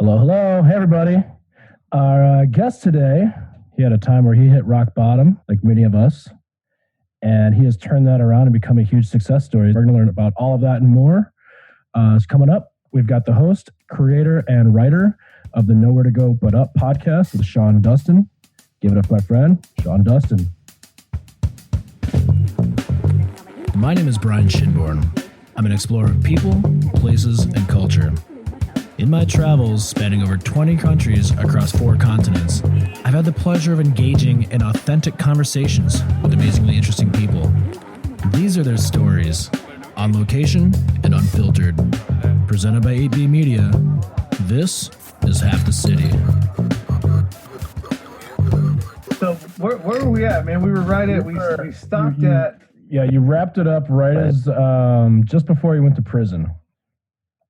Hello, hello. Hey, everybody. Our guest today, he had a time where he hit rock bottom, like many of us, and he has turned that around and become a huge success story. We're going to learn about all of that and more. It's coming up. We've got the host, creator, and writer of the Nowhere to Go But Up podcast with Sean Dustin. Give it up, my friend, Sean Dustin. My name is Brian Schoenborn. I'm an explorer of people, places, and culture. In my travels, spanning over 20 countries across 4 continents, I've had the pleasure of engaging in authentic conversations with amazingly interesting people. These are their stories, on location and unfiltered. Presented by 8B Media, this is Half the City. So where were we at, man? We were right at, we stopped at... Yeah, you wrapped it up right as just before you went to prison.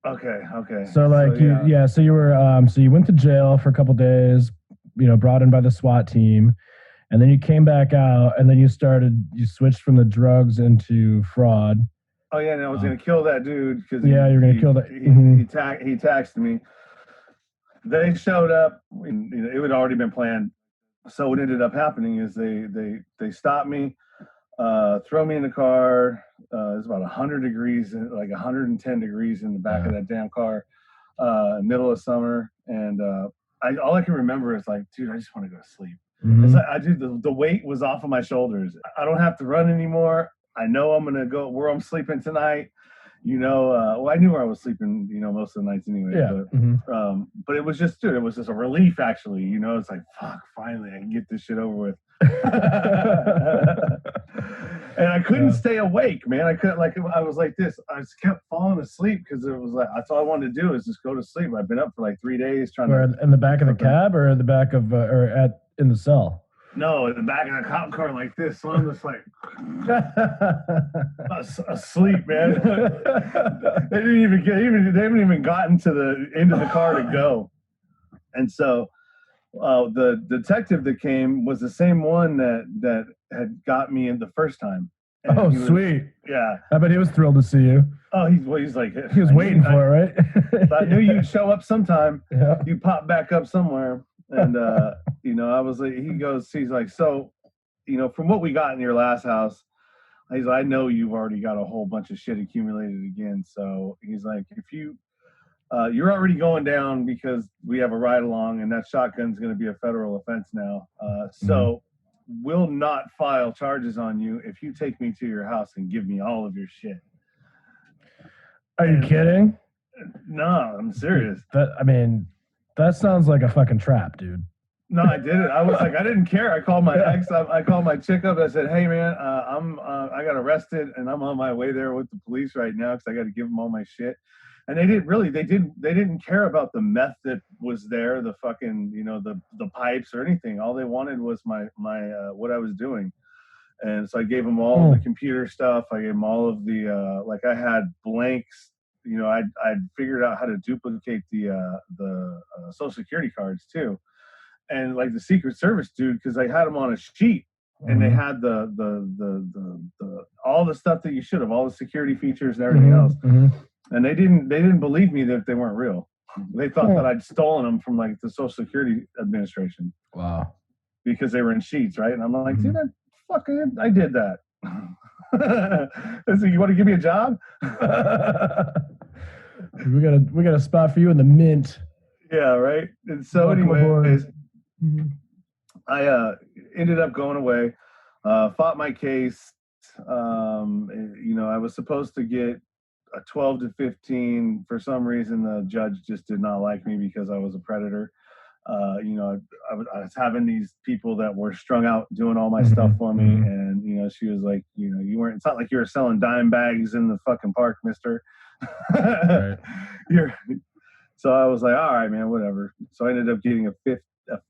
Okay. So you were so you went to jail for a couple days, brought in by the SWAT team, and then you came back out, and then you switched from the drugs into fraud. Oh yeah, and I was gonna kill that dude because you're gonna kill that. He taxed me. They showed up. It had already been planned. So what ended up happening is they stopped me. Throw me in the car. It's about 100 degrees, like 110 degrees in the back of that damn car, middle of summer. And all I can remember is like, dude, I just want to go to sleep. It's like, the weight was off of my shoulders. I don't have to run anymore. I know I'm going to go where I'm sleeping tonight. I knew where I was sleeping, most of the nights anyway. Yeah. But it was just, it was just a relief, actually. It's like, fuck, finally, I can get this shit over with. And I couldn't stay awake, man. I couldn't, I was like this. I just kept falling asleep because it was like, that's all I wanted to do is just go to sleep. I've been up for like 3 days trying to. In the back of the cab or in the back of, in the cell? No, in the back of the cop car like this. So I'm just like asleep, man. They haven't even gotten to the end of the car to go. And so the detective that came was the same one that had got me in the first time. And sweet. Yeah. I bet he was thrilled to see you. Oh, he's like... He was waiting for it, right? I knew you'd show up sometime. Yeah. You pop back up somewhere. And, I was like, he's like, so, from what we got in your last house, he's like, I know you've already got a whole bunch of shit accumulated again. So he's like, if you're already going down because we have a ride along and that shotgun's going to be a federal offense now. So we'll not file charges on you if you take me to your house and give me all of your shit. Are you kidding? No, I'm serious. That sounds like a fucking trap, dude. No, I did it. I was like, I didn't care. I called my ex up. I called my chick up. I said, hey, man, I got arrested and I'm on my way there with the police right now because I got to give them all my shit. And they didn't care about the meth that was there, the fucking, the pipes or anything. All they wanted was my what I was doing. And so I gave them all the computer stuff. I gave them all of the, I had blanks. I'd figured out how to duplicate the Social Security cards too, and like the Secret Service dude, because I had them on a sheet, and they had the all the stuff that you should have, all the security features and everything else, and they didn't believe me that they weren't real. They thought that I'd stolen them from like the Social Security Administration. Wow, because they were in sheets, right? And I'm like, dude, I did that. So you want to give me a job? we got a spot for you in the mint. Yeah, right. And so anyways, I ended up going away, fought my case. I was supposed to get a 12 to 15. For some reason, the judge just did not like me because I was a predator. I was having these people that were strung out doing all my stuff for me, and she was like, you weren't. It's not like you were selling dime bags in the fucking park, mister. Right. So I was like, all right, man, whatever. So I ended up getting a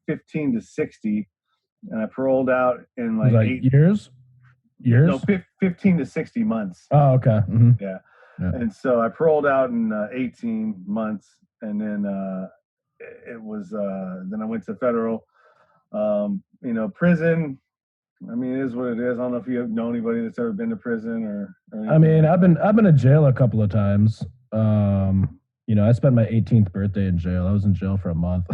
15 to 60, and I paroled out in like 8 years. No, 15 to 60 months. Oh, okay. Yeah. And so I paroled out in 18 months, and then it was then I went to federal. Prison. I mean, it is what it is. I don't know if you know anybody that's ever been to prison or I mean, I've been to jail a couple of times. You know, I spent my 18th birthday in jail. I was in jail for a month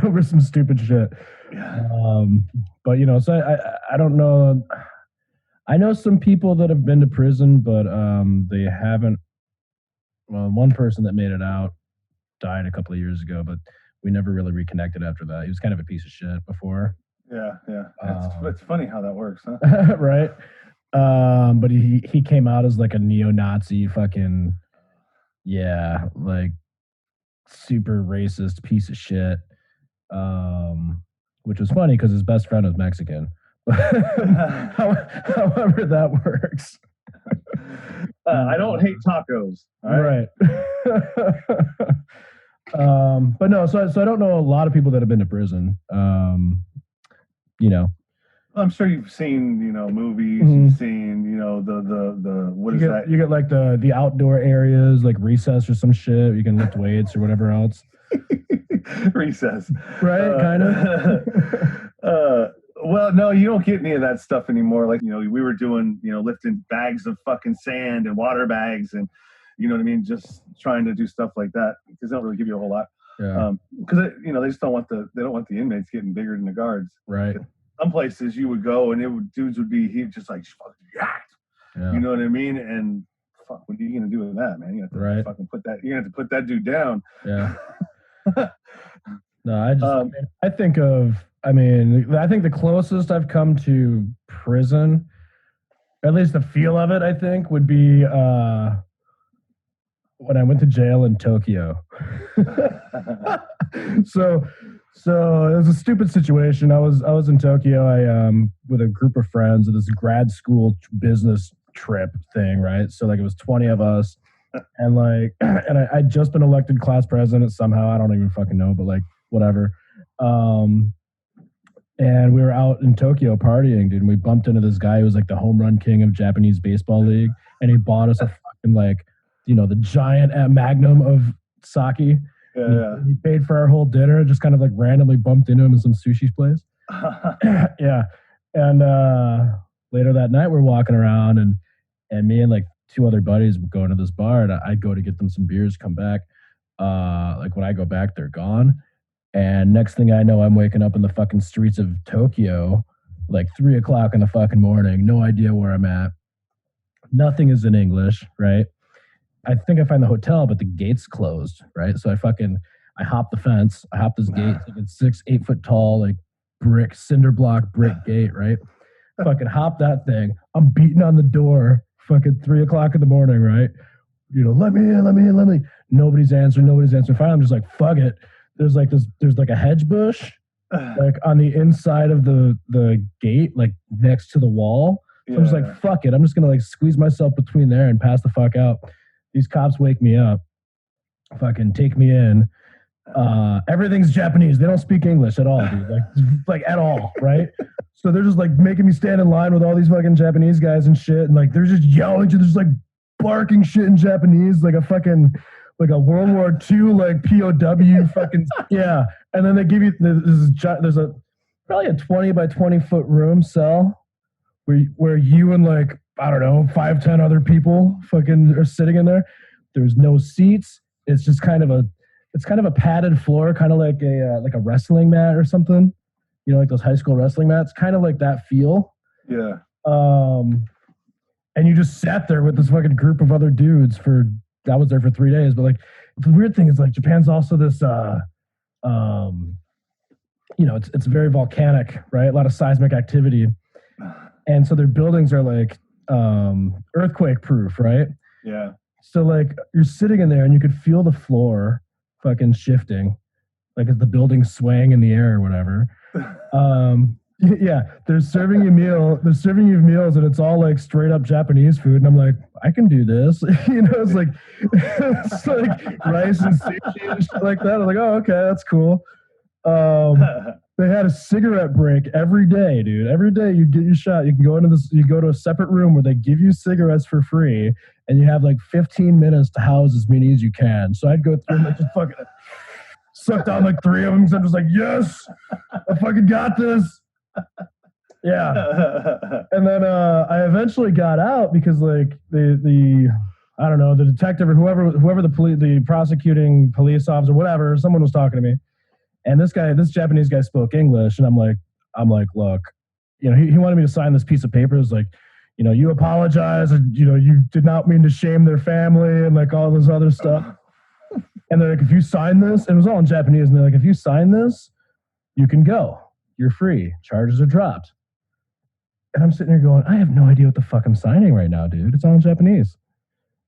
over some stupid shit. Yeah. But you know, so I don't know. I know some people that have been to prison, but they haven't. Well, one person that made it out died a couple of years ago, but we never really reconnected after that. He was kind of a piece of shit before. Yeah. It's funny how that works, huh? Right. But he came out as like a neo-Nazi fucking, yeah, like super racist piece of shit. Which was funny because his best friend was Mexican. However that works. I don't hate tacos. All right. But no, so I don't know a lot of people that have been to prison. You know, I'm sure you've seen, movies. Mhm. You've seen, the what you is get that? you get like the outdoor areas like recess or some shit. You can lift weights or whatever else. Recess, Right? Kind of. Well, no, you don't get any of that stuff anymore. Like, we were doing, lifting bags of fucking sand and water bags, and you know what I mean, just trying to do stuff like that because they don't really give you a whole lot. Yeah. Because they just don't want the inmates getting bigger than the guards. Right. Some places you would go and dudes would be just like fucking yacked. Yeah. You know what I mean? And fuck, what are you gonna do with that, man? You have to Right. fucking put that. You're gonna have to put that dude down. Yeah. No, I think the closest I've come to prison, at least the feel of it, I think, would be when I went to jail in Tokyo. So it was a stupid situation. I was in Tokyo. I with a group of friends at this grad school business trip thing, right? So like it was 20 of us, and I'd just been elected class president somehow. I don't even fucking know, but like whatever. And we were out in Tokyo partying, dude. And we bumped into this guy who was like the home run king of Japanese baseball league, and he bought us a fucking the giant Magnum of sake. Yeah. He paid for our whole dinner. Just kind of like randomly bumped into him in some sushi place. Yeah. And later that night, we're walking around, and me and like two other buddies would go into this bar, and I'd go to get them some beers, come back. Like when I go back, they're gone. And next thing I know, I'm waking up in the fucking streets of Tokyo, like 3 o'clock in the fucking morning. No idea where I'm at. Nothing is in English, right? I think I find the hotel, but the gate's closed, right? So I hop the fence. I hop this gate. It's 6-8 foot tall, like cinder block brick gate, right? Fucking hop that thing. I'm beating on the door, fucking 3 o'clock in the morning, right? Let me in. Nobody's answering. Finally, I'm just like, fuck it. There's like a hedge bush, like on the inside of the gate, like next to the wall. So I'm just like, fuck it. I'm just gonna like squeeze myself between there and pass the fuck out. These cops wake me up, fucking take me in. Everything's Japanese. They don't speak English at all, dude. Like at all, right? So they're just like making me stand in line with all these fucking Japanese guys and shit, and like they're just yelling, they're just like barking shit in Japanese, like a World War II like POW fucking yeah. And then they give you there's probably a 20 by 20 foot room cell where you and like I don't know 5-10 other people fucking are sitting in there. There's no seats. It's just kind of a padded floor, kind of like a wrestling mat or something. Like those high school wrestling mats, kind of like that feel. Yeah. And you just sat there with this fucking group of other dudes I was there for 3 days, but like the weird thing is like Japan's also this it's very volcanic, right? A lot of seismic activity. And so their buildings are like earthquake proof, right? Yeah. So like you're sitting in there and you could feel the floor fucking shifting, like as the building's swaying in the air or whatever. Yeah, they're serving you meals and it's all like straight up Japanese food, and I'm like, I can do this. It's like rice and sushi and shit like that. I'm like, oh, okay, that's cool. They had a cigarette break every day, dude. Every day you get your shot. You can go to a separate room where they give you cigarettes for free, and you have like 15 minutes to house as many as you can. So I'd go through and like just fucking suck down like 3 of them because I'm just like, yes, I fucking got this. Yeah. And then I eventually got out because like the I don't know, the detective or whoever the prosecuting police officer, whatever, someone was talking to me, and this Japanese guy spoke English, and I'm like, look, he wanted me to sign this piece of paper. It was like, you apologize, and you did not mean to shame their family, and like all this other stuff. And they're like, if you sign this, and it was all in Japanese, and they're like, if you sign this, you can go. You're free. Charges are dropped. And I'm sitting here going, I have no idea what the fuck I'm signing right now, dude. It's all in Japanese.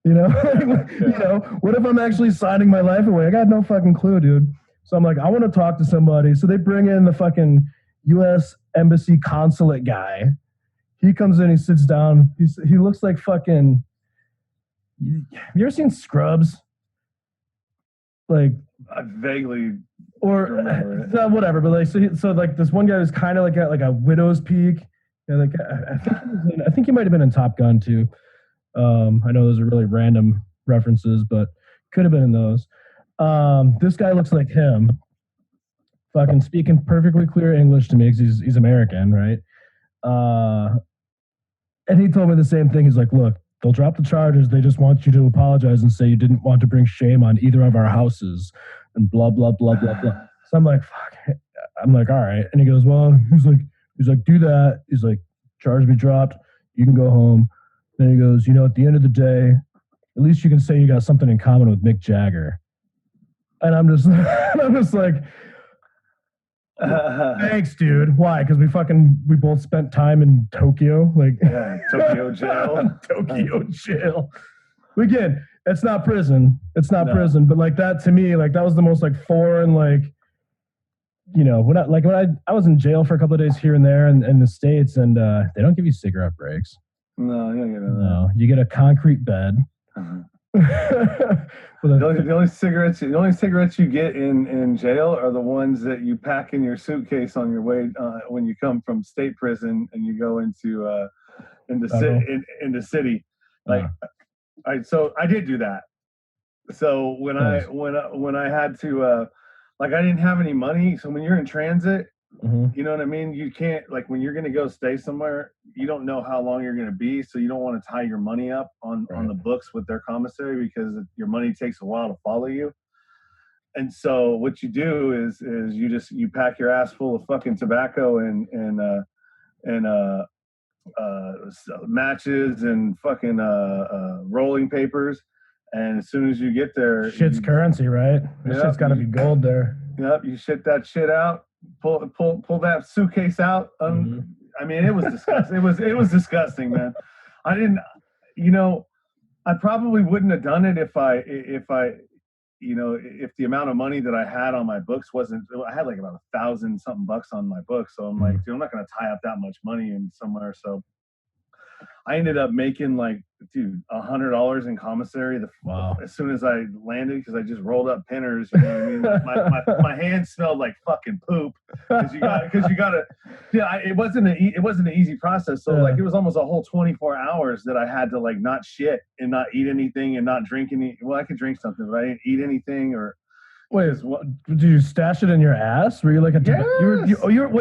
What if I'm actually signing my life away? I got no fucking clue, dude. So I'm like, I want to talk to somebody. So they bring in the fucking U.S. Embassy consulate guy. He comes in, he sits down. He looks like fucking. You ever seen Scrubs? Like, I vaguely or whatever, but like, so like this one guy was kind of like at like a widow's peak. Like I think he might have been in Top Gun too. I know those are really random references, but could have been in those. This guy looks like him, fucking speaking perfectly clear English to me because he's American, right? And he told me the same thing. He's like, look, they'll drop the charges. They just want you to apologize and say you didn't want to bring shame on either of our houses and blah, blah, blah, blah, blah. So I'm like, fuck. I'm like, all right. And he goes, well, he's like, do that. He's like, charge be dropped. You can go home. Then he goes, at the end of the day, at least you can say you got something in common with Mick Jagger. And I'm just like, thanks, dude. Why? Because we both spent time in Tokyo, like Tokyo jail. Tokyo jail. Again, it's not prison. It's not prison. But like that to me, like that was the most like foreign, like, when I was in jail for a couple of days here and there in the States, and they don't give you cigarette breaks. No, you don't get that. No, you get a concrete bed. The only cigarettes you get in jail are the ones that you pack in your suitcase on your way when you come from state prison and you go into city. Like, so I did do that. So when I had to like I didn't have any money. So when you're in transit, you know what I mean? You can't, like, when you're going to go stay somewhere, you don't know how long you're going to be. So you don't want to tie your money up on the books with their commissary because your money takes a while to follow you. And so what you do is you pack your ass full of fucking tobacco and matches and fucking rolling papers. And as soon as you get there, shit's currency, right? Shit's got to be gold there. Yep, you shit that shit out. Pull that suitcase out. I mean, it was disgusting. It was disgusting, man. I didn't, I probably wouldn't have done it if the amount of money that I had on my books wasn't. I had like about $1,000 something bucks on my books, so I'm like, dude, I'm not gonna tie up that much money in somewhere. So I ended up making like, dude, $100 in commissary. As soon as I landed, because I just rolled up pinners. You know what I mean? My hands smelled like fucking poop because you gotta. Yeah, it wasn't an easy process. So like it was almost a whole 24 hours that I had to like not shit and not eat anything and not drink any. Well, I could drink something, but I didn't eat anything or. Wait, did you stash it in your ass? Were you like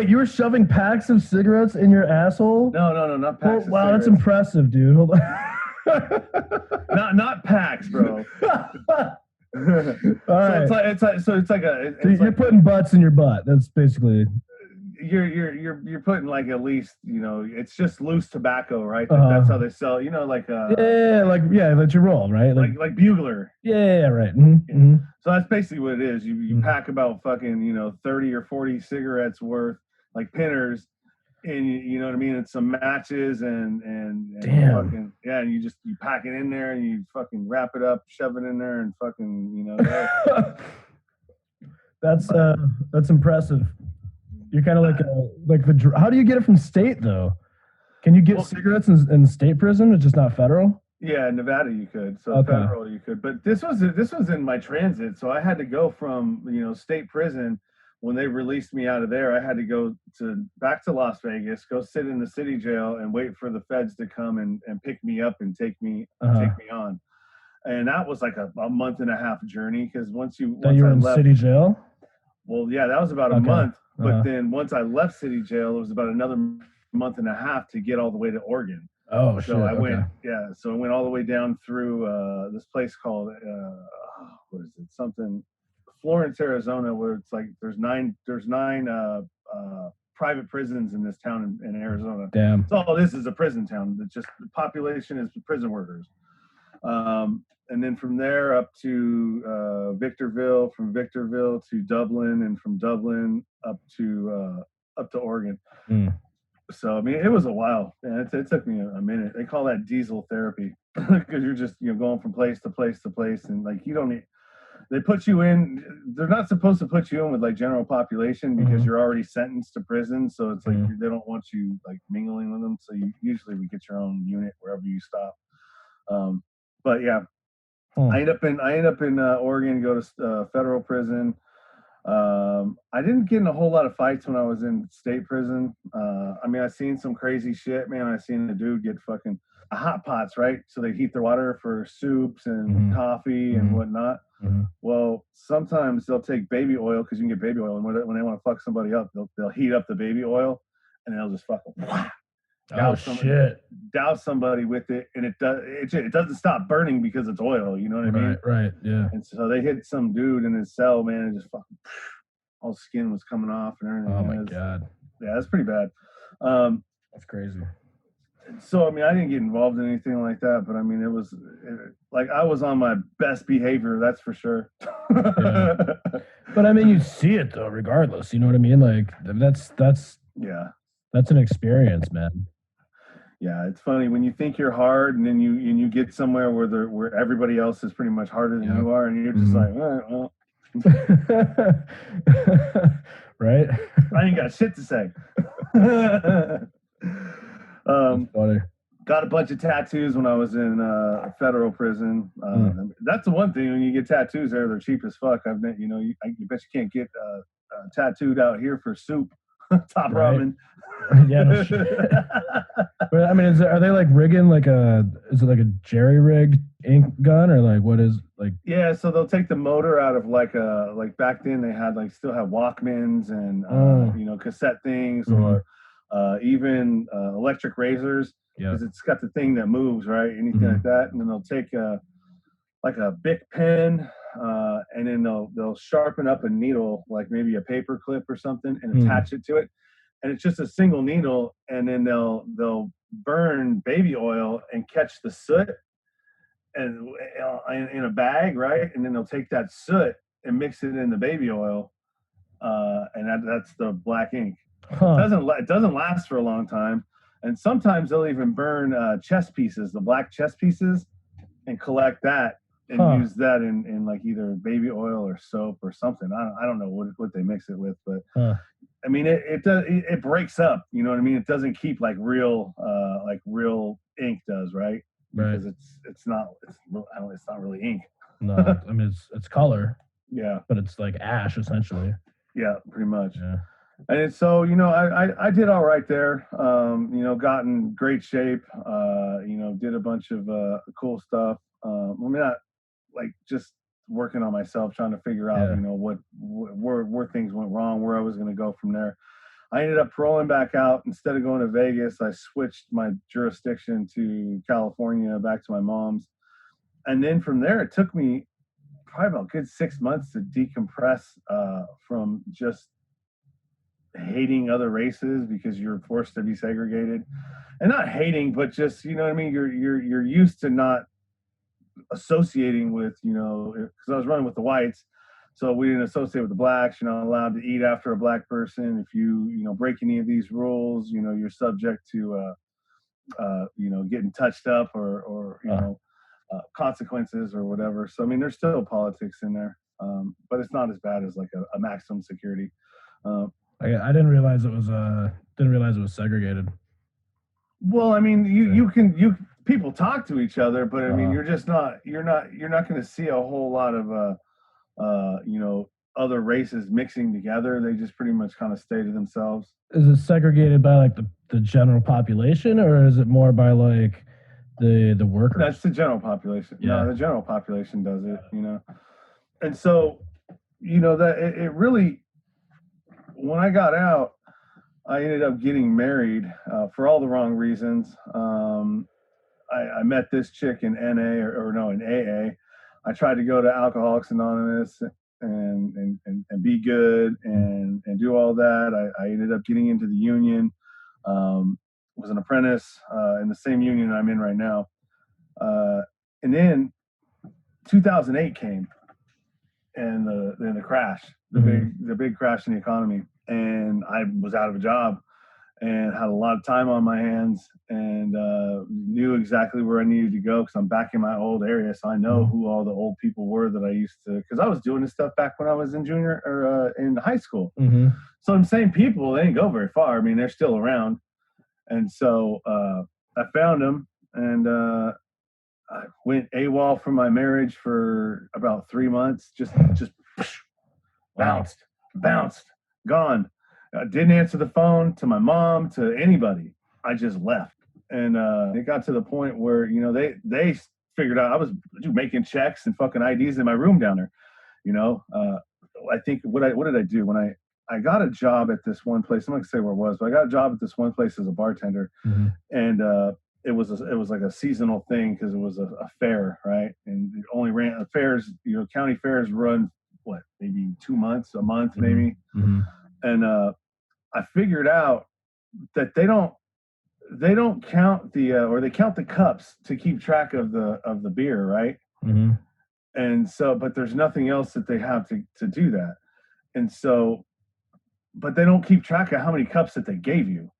you were shoving packs of cigarettes in your asshole? No, not packs. Oh, wow, that's impressive, dude. Hold on. not packs, bro. You're putting butts in your butt. That's basically. You're putting like at least it's just loose tobacco, right? That's how they sell. That you roll, right? Like Bugler. Yeah, right. Mm-hmm. So that's basically what it is. You pack about fucking 30 or 40 cigarettes worth, like pinners, and you know what I mean, and some matches and damn. Fucking, yeah, and you pack it in there and you fucking wrap it up, shove it in there, and fucking That's impressive. You're kind of like the. How do you get it from state though? Can you get cigarettes in state prison? It's just not federal. Yeah, in Nevada you could. So federal you could. But this was in my transit, so I had to go from state prison. When they released me out of there, I had to go back to Las Vegas, go sit in the city jail, and wait for the feds to come and pick me up and take me on. And that was like a month and a half journey because once you were in city jail. Well, yeah, that was about a month. But then once I left city jail, it was about another month and a half to get all the way to Oregon. Oh, So shit. I Okay. went, so I went all the way down through this place called what is it? Something Florence, Arizona, where it's like there's nine private prisons in this town in Arizona. Damn. So all this is a prison town. It's just the population is prison workers. And then from there up to Victorville, from Victorville to Dublin, and from Dublin up to Oregon. So I mean, it was a while, and it took me a minute. They call that diesel therapy because you're just going from place to place to place, and like you don't need. They put you in. They're not supposed to put you in with like general population because you're already sentenced to prison. So it's like they don't want you like mingling with them. So you usually we get your own unit wherever you stop. But yeah, I end up in Oregon, go to federal prison. I didn't get in a whole lot of fights when I was in state prison. I mean, I seen some crazy shit, man. I seen a dude get fucking hot pots, right? So they heat their water for soups and coffee and whatnot. Well, sometimes they'll take baby oil because you can get baby oil, and when they want to fuck somebody up, they'll heat up the baby oil, and they'll just fucking douse somebody with it, and it doesn't stop burning because it's oil. You know what I mean? Right. Yeah. And so they hit some dude in his cell, man, and just fucking all skin was coming off and everything. Oh my god. Yeah, that's pretty bad. That's crazy. So I mean, I didn't get involved in anything like that, but I mean, like I was on my best behavior, that's for sure. Yeah. But I mean, you see it though, regardless. You know what I mean? Like that's an experience, man. Yeah, it's funny when you think you're hard, and then you get somewhere where everybody else is pretty much harder than you are, and you're just like, all right, well, right? I ain't got shit to say. Funny. Got a bunch of tattoos when I was in federal prison. That's the one thing when you get tattoos there, they're cheap as fuck. I bet you can't get tattooed out here for soup, top ramen. Yeah, no shit. But I mean, are they like rigging is it like a jerry rigged ink gun or like what is like? Yeah, so they'll take the motor out of like back then they had still have Walkmans and cassette things or even electric razors because it's got the thing that moves, right? Anything like that, and then they'll take a Bic pen and then they'll sharpen up a needle like maybe a paper clip or something and attach it to it. And it's just a single needle, and then they'll burn baby oil and catch the soot and in a bag, right? And then they'll take that soot and mix it in the baby oil, and that's the black ink. It doesn't last for a long time, and sometimes they'll even burn chess pieces, the black chess pieces, and collect that and use that in like either baby oil or soap or something. I don't know what they mix it with, but. I mean, it breaks up. You know what I mean? It doesn't keep like real ink does, right? Because it's not really ink. No, I mean it's color. Yeah, but it's like ash essentially. Yeah, pretty much. Yeah. And so I did all right there. Got in great shape. Did a bunch of cool stuff. I mean, not like just working on myself, trying to figure out, where things went wrong, where I was going to go from there. I ended up paroling back out. Instead of going to Vegas, I switched my jurisdiction to California, back to my mom's. And then from there, it took me probably about a good 6 months to decompress from just hating other races because you're forced to be segregated. And not hating, but just, you know what I mean? You're used to not associating with, because I was running with the whites, so we didn't associate with the blacks. You're not allowed to eat after a black person. If you break any of these rules, you're subject to getting touched up or consequences or whatever. So I mean, there's still politics in there, but it's not as bad as like a maximum security. I didn't realize it was segregated. Well, I mean, people talk to each other, but I mean, you're not going to see a whole lot of other races mixing together. They just pretty much kind of stay to themselves. Is it segregated by like the general population, or is it more by like the workers? That's the general population. Yeah. No, the general population does it, And so, that it really, when I got out, I ended up getting married for all the wrong reasons. I met this chick in NA or no, in AA. I tried to go to Alcoholics Anonymous and be good and do all that. I ended up getting into the union. Was an apprentice in the same union I'm in right now. And then 2008 came, and the crash, the big crash in the economy, and I was out of a job and had a lot of time on my hands, and knew exactly where I needed to go because I'm back in my old area, so I know who all the old people were that I used to, because I was doing this stuff back when I was in junior or in high school. So them same people, they didn't go very far. I mean, they're still around, and so I found them, and I went AWOL from my marriage for about 3 months. Just bounced, gone. I didn't answer the phone to my mom, to anybody. I just left. And it got to the point where, you know, they figured out I was making checks and fucking IDs in my room down there. You know, I think what did I do when I got a job at this one place? I'm not gonna say where it was, but I got a job at this one place as a bartender, and it was like a seasonal thing because it was a fair, right? And it only ran fairs. You know, county fairs run what, maybe 2 months, a month, maybe. And I figured out that they don't count the or they count the cups to keep track of the beer, right? And so, but there's nothing else that they have to do that. And so, but they don't keep track of how many cups that they gave you.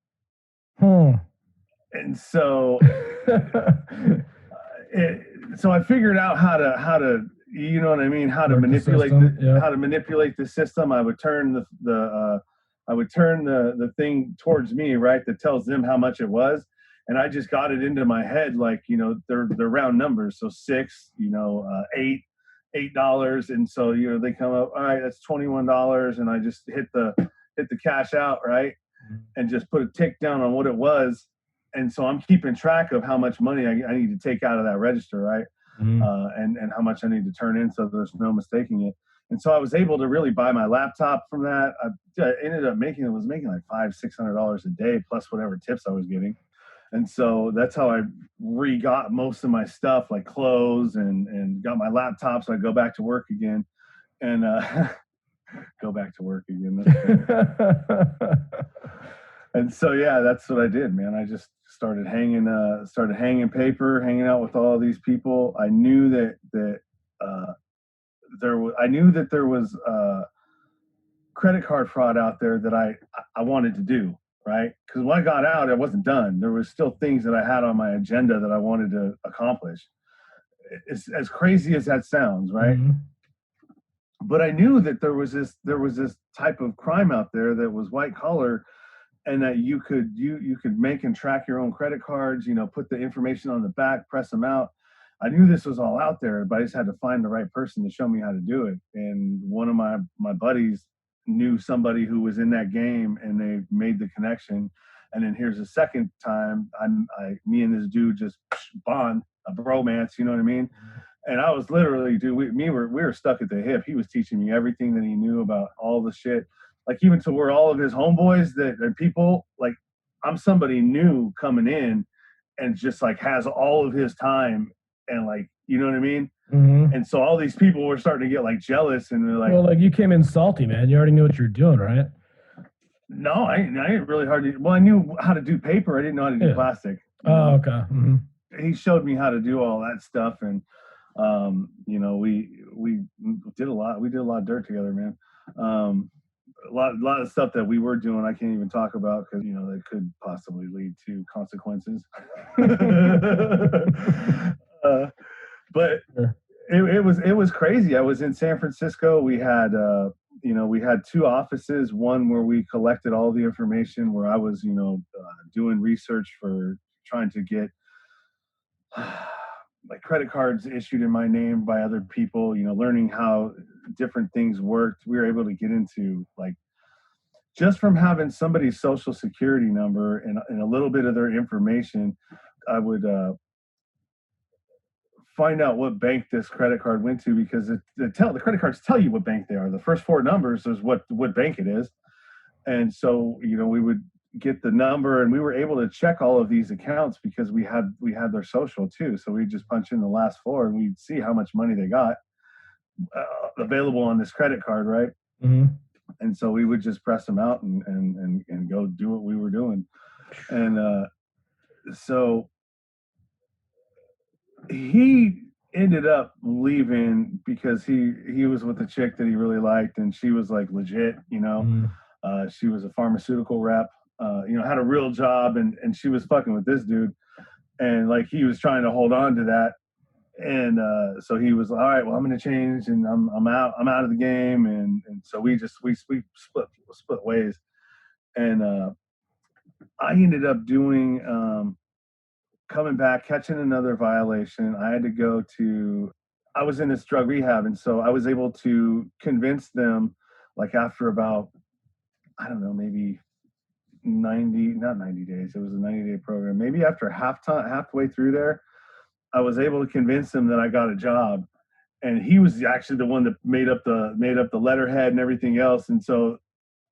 And so, so I figured out how to, you know what I mean, how to manipulate how to manipulate the system. I would turn the thing towards me, right, that tells them how much it was, and I just got it into my head, like, you know, they're round numbers, so $6, you know, $8, and so, you know, they come up, all right, that's $21, and I just hit the cash out, right, and just put a tick down on what it was, and so I'm keeping track of how much money I need to take out of that register, right, and how much I need to turn in, so there's no mistaking it. And so I was able to really buy my laptop from that. I ended up making like $500-600 a day plus whatever tips I was getting. And so that's how I re-got most of my stuff, like clothes, and got my laptop, so I go back to work again. And go back to work again. And so, yeah, that's what I did, man. I just started hanging paper, hanging out with all these people. I knew that there was credit card fraud out there that I wanted to do, right? Because when I got out, I wasn't done. There was still things that I had on my agenda that I wanted to accomplish. It's as crazy as that sounds, right? But I knew that there was this type of crime out there that was white collar, and that you could make and track your own credit cards, you know, put the information on the back, press them out. I knew this was all out there, but I just had to find the right person to show me how to do it. And one of my buddies knew somebody who was in that game, and they made the connection. And then here's the second time, me and this dude just bond, a bromance, you know what I mean? And I was literally, dude, we were stuck at the hip. He was teaching me everything that he knew about all the shit. Like, even to where all of his homeboys that people, like, I'm somebody new coming in and just like has all of his time, and like, you know what I mean? And so all these people were starting to get like jealous, and they're like, well, like, you came in salty, man. You already knew what you're doing, right? No, I ain't really hard to, well, I knew how to do paper. I didn't know how to do plastic. Oh, okay. He showed me how to do all that stuff. And, you know, we did a lot of dirt together, man. A lot of stuff that we were doing, I can't even talk about because, you know, that could possibly lead to consequences. But it was crazy. I was in San Francisco. We had, you know, we had 2 offices, one where we collected all the information, where I was, you know, doing research for trying to get like credit cards issued in my name by other people, you know, learning how different things worked. We were able to get into, like, just from having somebody's social security number and a little bit of their information, I would find out what bank this credit card went to, because the credit cards tell you what bank they are. The first 4 numbers is what bank it is. And so, you know, we would get the number, and we were able to check all of these accounts because we had their social too. So we just punch in the last four and we'd see how much money they got available on this credit card, right? Mm-hmm. And so we would just press them out and go do what we were doing. And so he ended up leaving because he was with a chick that he really liked, and she was like legit, you know. Mm-hmm. She was a pharmaceutical rep, you know, had a real job, and she was fucking with this dude, and like he was trying to hold on to that. And so he was all right. Well, I'm going to change, and I'm out of the game, and so we split ways, and I ended up doing coming back, catching another violation. I had to go to. I was in this drug rehab, and so I was able to convince them, like after about, I don't know, maybe 90 days. It was a 90-day program. Maybe after halfway through there, I was able to convince him that I got a job, and he was actually the one that made up the letterhead and everything else. And so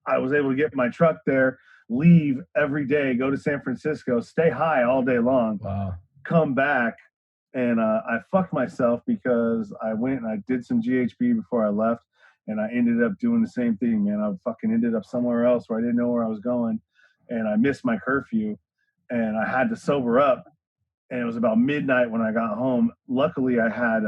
I was able to get my truck there, leave every day, go to San Francisco, stay high all day long, come back, and I fucked myself because I went and I did some GHB before I left, and I ended up doing the same thing, man. I fucking ended up somewhere else where I didn't know where I was going, and I missed my curfew, and I had to sober up. And it was about midnight when I got home. Luckily, I had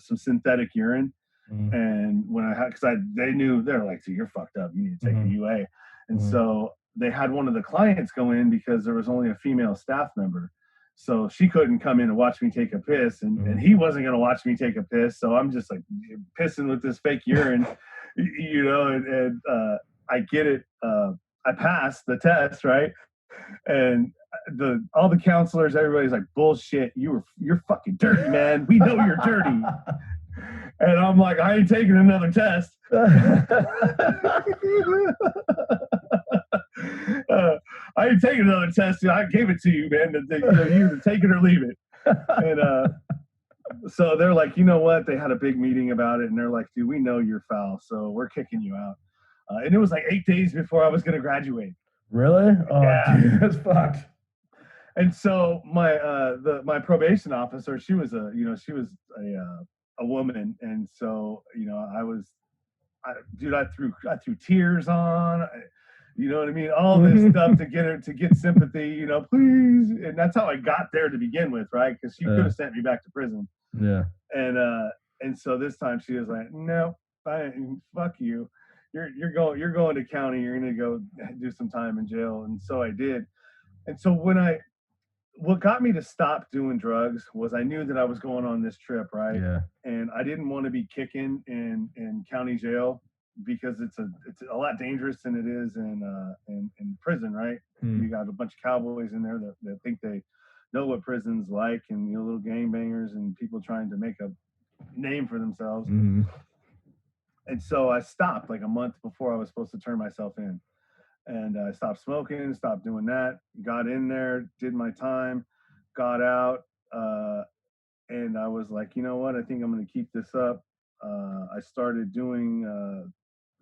some synthetic urine, and when I had, because they knew, they were like, "So you're fucked up. You need to take a UA." And so they had one of the clients go in because there was only a female staff member, so she couldn't come in and watch me take a piss, and he wasn't going to watch me take a piss. So I'm just like pissing with this fake urine, you know, and I get it. I passed the test, right? And all the counselors, everybody's like, "Bullshit, you're fucking dirty, man. We know you're dirty." And I'm like, "I ain't taking another test." I ain't taking another test. I gave it to you, man. You either take it or leave it. And so they're like, "You know what?" They had a big meeting about it, and they're like, "Dude, we know you're foul, so we're kicking you out." And it was like 8 days before I was going to graduate. Really? Oh, yeah. Dude, that's fucked. And so my probation officer, she was a woman, and so I threw tears on, you know what I mean, all this stuff to get her to get sympathy, you know, please, and that's how I got there to begin with, right? Because she could have sent me back to prison. Yeah. And so this time she was like, "No, fuck you. You're going to county. You're gonna go do some time in jail." And so I did. And so what got me to stop doing drugs was I knew that I was going on this trip, right? Yeah. And I didn't want to be kicking in county jail because it's a lot dangerous than it is in prison, right? You got a bunch of cowboys in there that think they know what prison's like, and little gangbangers and people trying to make a name for themselves. And so I stopped like a month before I was supposed to turn myself in. And I stopped smoking, stopped doing that, got in there, did my time, got out, and I was like, you know what? I think I'm going to keep this up. I started doing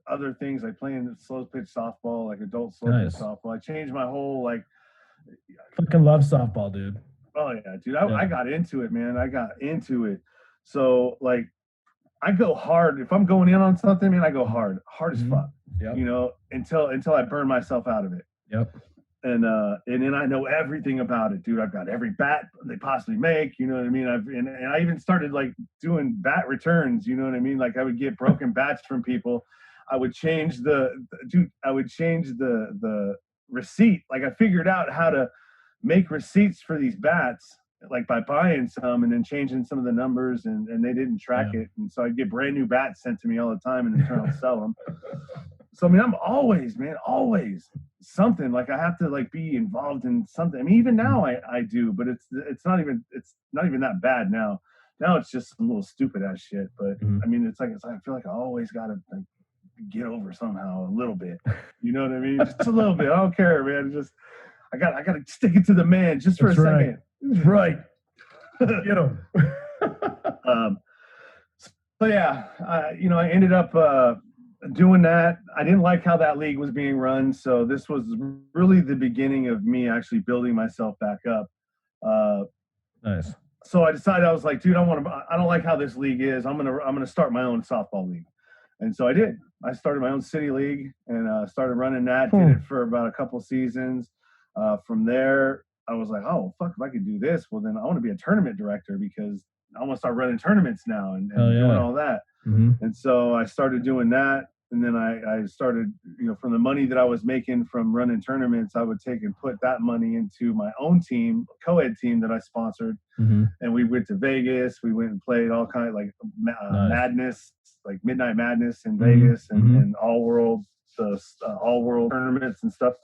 other things, like playing slow pitch softball, like adult slow pitch softball. I changed my whole, like... Fucking love softball, dude. Oh, yeah, dude. I got into it, man. I got into it. So, like, I go hard. If I'm going in on something, man, I go hard as fuck. Yep. You know, until I burn myself out of it. Yep. And then I know everything about it, dude. I've got every bat they possibly make. You know what I mean? And I even started like doing bat returns. You know what I mean? Like I would get broken bats from people. I would change the receipt. Like I figured out how to make receipts for these bats, like by buying some and then changing some of the numbers, and they didn't track it. And so I'd get brand new bats sent to me all the time, and in turn I'll sell them. So I mean, I'm always something. Like I have to like be involved in something. I mean, even now I do, but it's not even that bad now. Now it's just some little stupid ass shit. But I mean, it's like I feel like I always gotta like get over somehow a little bit. You know what I mean? Just a little bit. I don't care, man. Just I gotta stick it to the man just for a second. Right. Get him. So yeah, I ended up doing that, I didn't like how that league was being run. So this was really the beginning of me actually building myself back up. Nice. So I decided, I was like, dude, I don't like how this league is. I'm gonna start my own softball league. And so I did. I started my own city league and started running that. Did it for about a couple seasons. From there, I was like, oh fuck, if I could do this, well then I want to be a tournament director, because I want to start running tournaments now and doing all that. Mm-hmm. And so I started doing that. And then I started, from the money that I was making from running tournaments, I would take and put that money into my own team, co-ed team that I sponsored. Mm-hmm. And we went to Vegas. We went and played all kinds of like Nice. Madness, like Midnight Madness in Mm-hmm. Vegas and all world tournaments and stuff.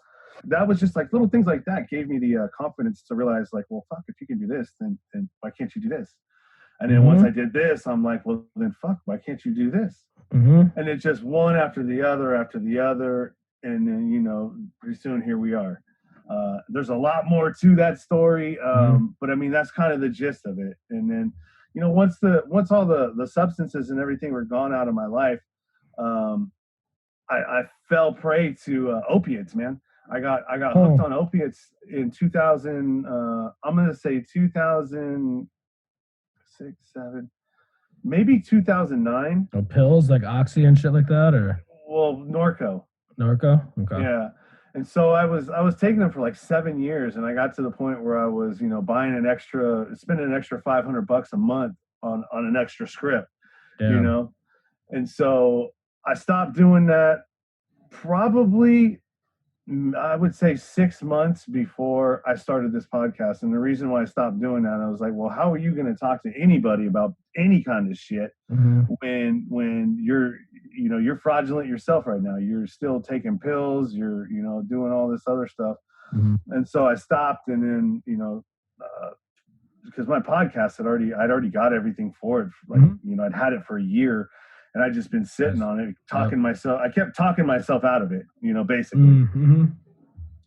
That was just like little things like that gave me the confidence to realize, like, well, fuck, if you can do this, then why can't you do this? And then once I did this, I'm like, well, then fuck, why can't you do this? Mm-hmm. And it's just one after the other. And then, pretty soon here we are. There's a lot more to that story. But I mean, that's kind of the gist of it. And then, once all the substances and everything were gone out of my life, I fell prey to opiates, man. I got hooked on opiates in 2000. I'm going to say 2006, 7, maybe 2009. Oh, pills like Oxy and shit like that, or? Well, Norco. Okay. Yeah. And so I was taking them for like 7 years, and I got to the point where I was, spending an extra $500 a month on an extra script. Damn. And so I stopped doing that probably, I would say 6 months before I started this podcast. And the reason why I stopped doing that, I was like, well, how are you going to talk to anybody about any kind of shit when you're fraudulent yourself right now? You're still taking pills, you're, doing all this other stuff. And so I stopped, and then, because my podcast I'd already got everything for it. Like, I'd had it for a year, and I'd just been sitting on it, I kept talking myself out of it, basically.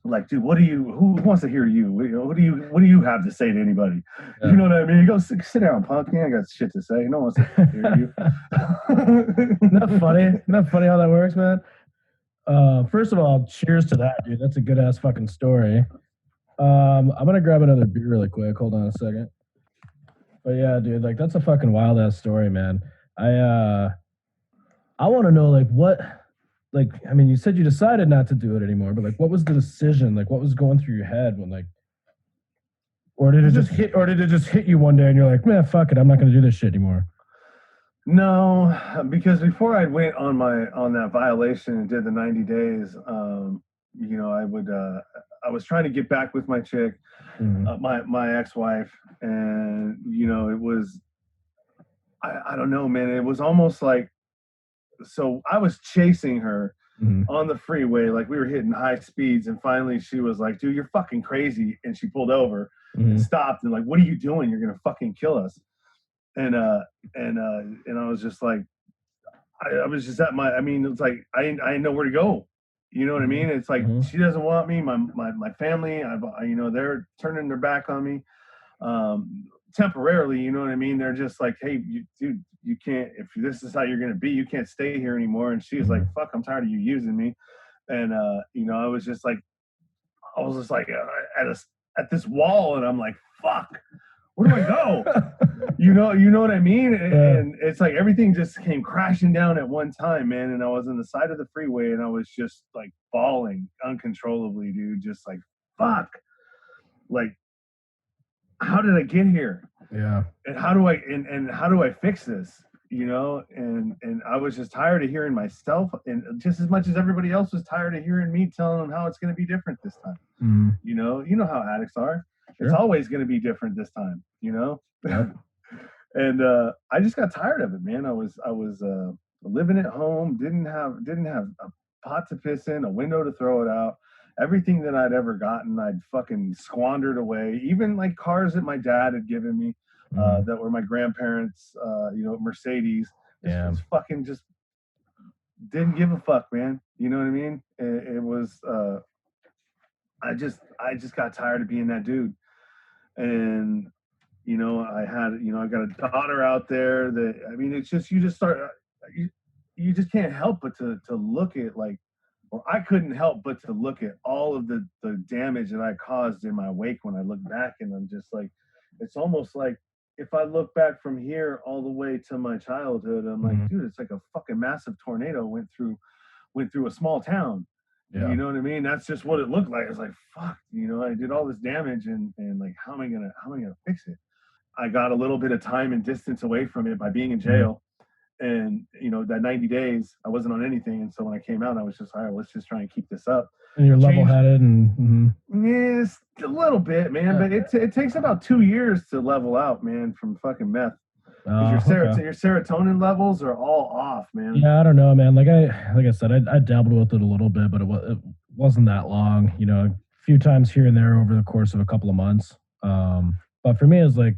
Like, dude, who wants to hear you? What do you have to say to anybody? Yeah. You know what I mean? Go sit down, punk. You ain't got shit to say. No one wants to hear you. Not funny. Not funny how that works, man. First of all, cheers to that, dude. That's a good ass fucking story. I'm gonna grab another beer really quick. Hold on a second. But yeah, dude, like that's a fucking wild ass story, man. I want to know, like, what, like, I mean, you said you decided not to do it anymore, but like, what was the decision? Like, what was going through your head when, like, or did it just hit you one day and you're like, man, fuck it, I'm not gonna do this shit anymore? No, because before I went on that violation and did the 90 days, I was trying to get back with my chick, my ex-wife, and it was, I don't know, man. It was almost like, so I was chasing her on the freeway, like we were hitting high speeds, and finally she was like, dude, you're fucking crazy, and she pulled over and stopped and like, what are you doing? You're gonna fucking kill us. And I was just like, I was just it's like I didn't know where to go. You know what I mean? It's like she doesn't want me. My family, they're turning their back on me temporarily. You know what I mean? They're just like, hey, dude, you can't. If this is how you're gonna be, you can't stay here anymore. And she was like, fuck, I'm tired of you using me. And I was just like at this wall, and I'm like, fuck. Where do I go? You know what I mean? And it's like everything just came crashing down at one time, man. And I was on the side of the freeway, and I was just like bawling uncontrollably, dude. Just like, fuck. Like, how did I get here? Yeah. And how do I fix this? And I was just tired of hearing myself, and just as much as everybody else was tired of hearing me telling them how it's going to be different this time. You know how addicts are. Sure. It's always going to be different this time, Yep. And I just got tired of it, man. I was living at home, didn't have a pot to piss in, a window to throw it out. Everything that I'd ever gotten, I'd fucking squandered away. Even like cars that my dad had given me, that were my grandparents, Mercedes. Just fucking just didn't give a fuck, man. You know what I mean? It was. I just got tired of being that dude. And, I got a daughter out there that, it's just, you just start, you just can't help but to look at like, or I couldn't help but to look at all of the damage that I caused in my wake when I look back, and I'm just like, it's almost like if I look back from here all the way to my childhood, I'm like, dude, it's like a fucking massive tornado went through a small town. Yeah. You know what I mean? That's just what it looked like. It's like, fuck, you know, I did all this damage, and like, how am I gonna fix it? I got a little bit of time and distance away from it by being in jail. And, you know, that 90 days, I wasn't on anything. And so when I came out, I was just, all right, let's just try and keep this up. And you're level-headed and... Yes, a little bit, man. But it takes about 2 years to level out, man, from fucking meth. Because your serotonin levels are all off, man. Yeah, I don't know, man. Like I said, I dabbled with it a little bit, but it wasn't that long. You know, a few times here and there over the course of a couple of months. But for me, it was like,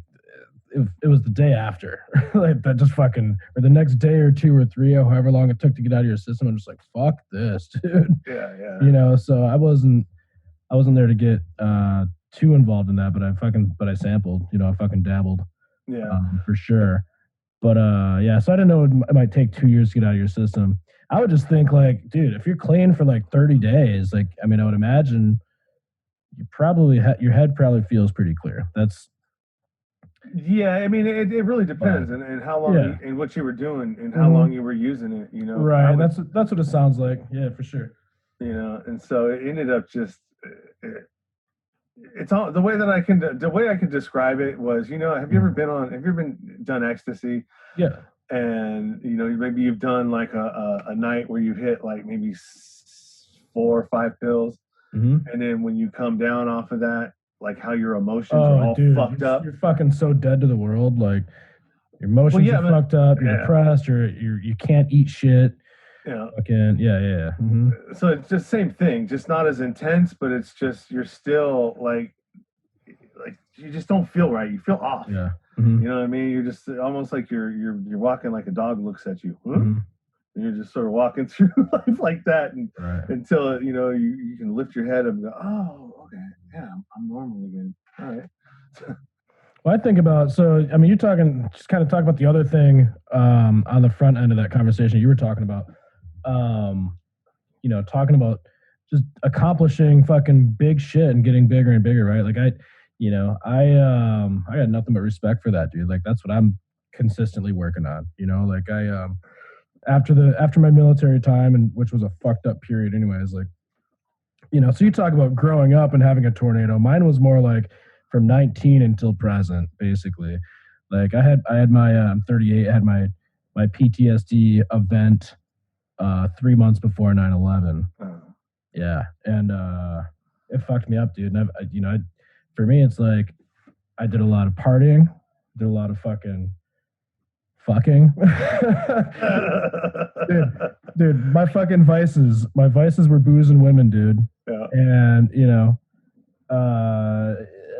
it was the day after, like that just fucking, or the next day or 2 or 3, or however long it took to get out of your system. I'm just like, fuck this, dude. Yeah. You know, so I wasn't there to get too involved in that, but I sampled, you know, I fucking dabbled. Yeah. For sure. But yeah, so I didn't know it might take 2 years to get out of your system. I would just think like, dude, if you're clean for like 30 days, like, I mean, I would imagine you probably your head probably feels pretty clear. Yeah, I mean, it really depends, and how long and what you were doing, and how long you were using it. You know, right? That's what it sounds like. Yeah, for sure. You know, and so it ended up just. It's all the way I can describe it was, you know, have you ever done ecstasy? Yeah. And you know, maybe you've done like a night where you hit like maybe 4 or 5 pills, and then when you come down off of that, like how your emotions are all fucked up. You're fucking so dead to the world. Like your emotions are fucked up. You're depressed. You can't eat shit. Yeah. Fucking yeah. So it's just same thing, just not as intense, but it's just you're still like you just don't feel right. You feel off. Yeah. You know what I mean? You're just almost like you're walking like a dog looks at you. And you're just sort of walking through life like that, and until you know you can lift your head and go, oh, okay, yeah, I'm normal again. All right. Well, I think about, so I mean, you're just kind of talk about the other thing on the front end of that conversation you were talking about. You know, talking about just accomplishing fucking big shit and getting bigger and bigger, right? Like I got nothing but respect for that, dude. Like that's what I'm consistently working on. You know, like after my military time, and which was a fucked up period anyways, like, you know, so you talk about growing up and having a tornado. Mine was more like from 19 until present, basically. Like I had my I'm 38, I had my PTSD event 3 months before 9/11. Yeah, and it fucked me up, dude. And for me, it's like I did a lot of partying, did a lot of fucking. dude, my vices were booze and women, dude. Yeah. And you know,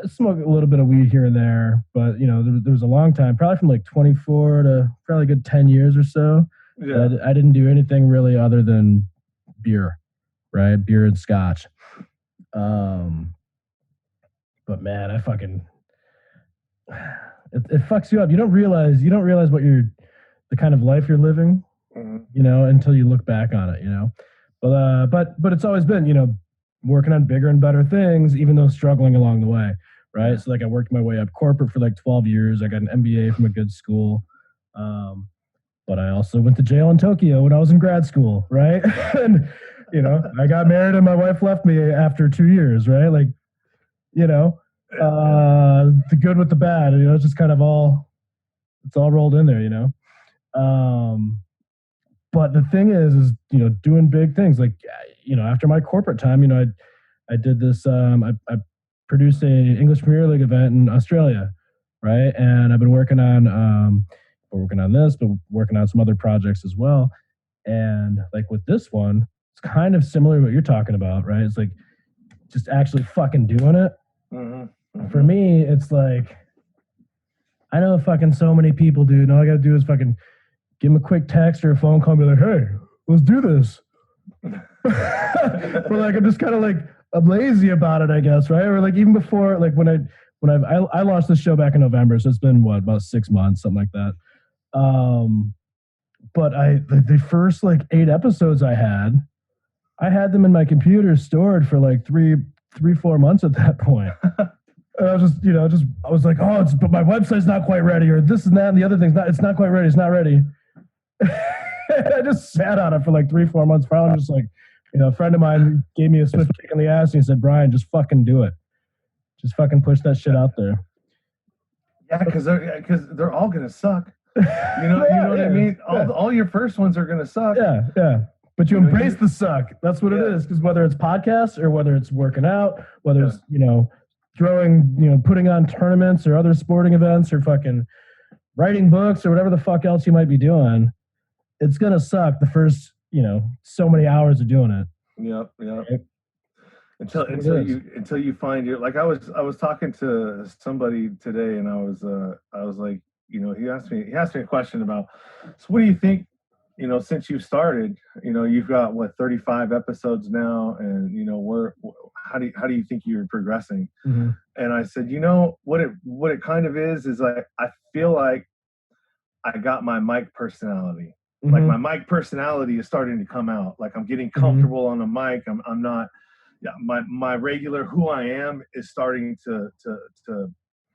smoke a little bit of weed here and there, but you know, there was a long time, probably from like 24 to probably a good 10 years or so. Yeah. I didn't do anything really other than beer, right? Beer and scotch. But man, it fucks you up. You don't realize what the kind of life you're living, you know, until you look back on it, you know. But it's always been, you know, working on bigger and better things, even though struggling along the way, right? So like I worked my way up corporate for like 12 years. I got an MBA from a good school. But I also went to jail in Tokyo when I was in grad school, right? And, you know, I got married and my wife left me after 2 years, right? Like, you know, the good with the bad, you know, it's just kind of it's all rolled in there, you know? But the thing is, you know, doing big things, like, you know, after my corporate time, you know, I did this, I produced a English Premier League event in Australia, right? And I've been working on this, but working on some other projects as well. And like with this one, it's kind of similar to what you're talking about, right? It's like just actually fucking doing it. For me, it's like, I know fucking so many people, dude, and all I gotta do is fucking give them a quick text or a phone call and be like, hey, let's do this. But like, I'm just kind of like, I'm lazy about it, I guess, right? Or like even before, like when I launched this show back in November, so it's been about 6 months, something like that. but the first like 8 episodes I had them in my computer stored for like 4 months at that point. And I was I was like, oh, but my website's not quite ready, or this and that, and the other thing's it's not quite ready, it's not ready. I just sat on it for like 3-4 months. Finally, just like, a friend of mine gave me a swift kick in the ass, and he said, Brian, just fucking do it. Just fucking push that shit out there. Yeah, because they're all gonna suck. You know what I mean? All your first ones are gonna suck. Yeah. But you embrace the suck. That's what it is. Because whether it's podcasts or whether it's working out, whether it's throwing, putting on tournaments or other sporting events or fucking writing books or whatever the fuck else you might be doing, it's gonna suck the first, so many hours of doing it. Yep. Right? Until you find your, like I was talking to somebody today, and I was like, he asked me a question about, so what do you think, since you started, you've got 35 episodes now, and how do you think you're progressing? Mm-hmm. And I said, what it kind of is like, I feel like I got my mic personality. Mm-hmm. Like my mic personality is starting to come out. Like I'm getting comfortable on the mic. I'm not. Yeah, my regular who I am is starting to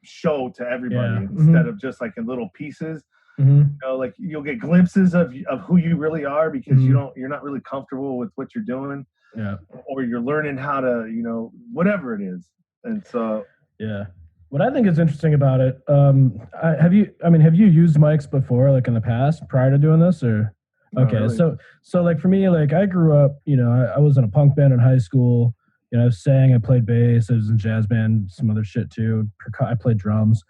show to everybody instead of just like in little pieces. Like you'll get glimpses of who you really are because you're not really comfortable with what you're doing. Yeah. Or you're learning how to, whatever it is. And so yeah. What I think is interesting about it, have you used mics before, like in the past prior to doing this, or? Okay, really. So like for me, like I grew up, I was in a punk band in high school. I sang, I played bass, I was in jazz band, some other shit too. I played drums,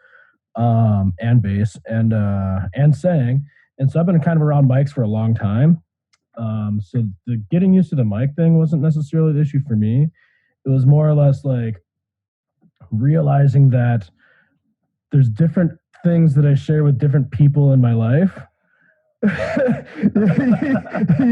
and bass, and sang. And so I've been kind of around mics for a long time. So the getting used to the mic thing wasn't necessarily the issue for me. It was more or less like realizing that there's different things that I share with different people in my life. You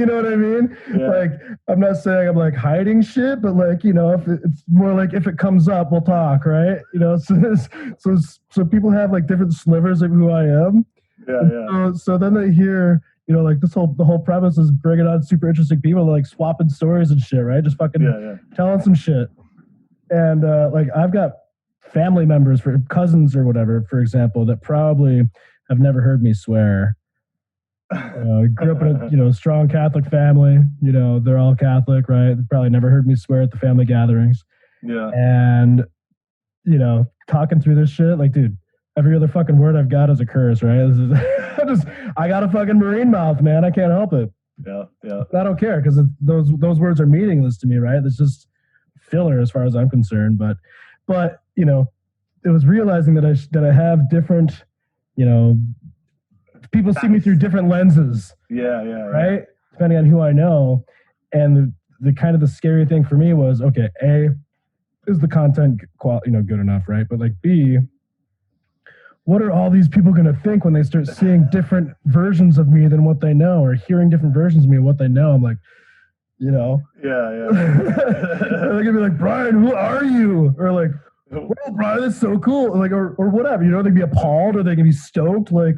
know what I mean? Yeah. Like, I'm not saying I'm like hiding shit, but like, if it's more like if it comes up, we'll talk, right? So people have like different slivers of who I am. Yeah. So then they hear, like the whole premise is bringing on super interesting people, like swapping stories and shit, right? Just fucking telling some shit. And like I've got family members, for cousins or whatever, for example, that probably have never heard me swear. Grew up in a strong Catholic family. They're all Catholic, right? They probably never heard me swear at the family gatherings. Yeah. And talking through this shit, like, dude, every other fucking word I've got is a curse, right? I got a fucking Marine mouth, man. I can't help it. Yeah. I don't care because those words are meaningless to me, right? It's just filler as far as I'm concerned. But it was realizing that I have different, people see me through different lenses. Yeah. Right? Depending on who I know. And the kind of the scary thing for me was, okay, A, is the content good enough, right? But like B, what are all these people going to think when they start seeing different versions of me than what they know, or hearing different versions of me and what they know? I'm like, Yeah. They're going to be like, Brian, who are you? Or like, well, Brian, that's so cool. Like, or whatever, they'd be appalled or they can be stoked, like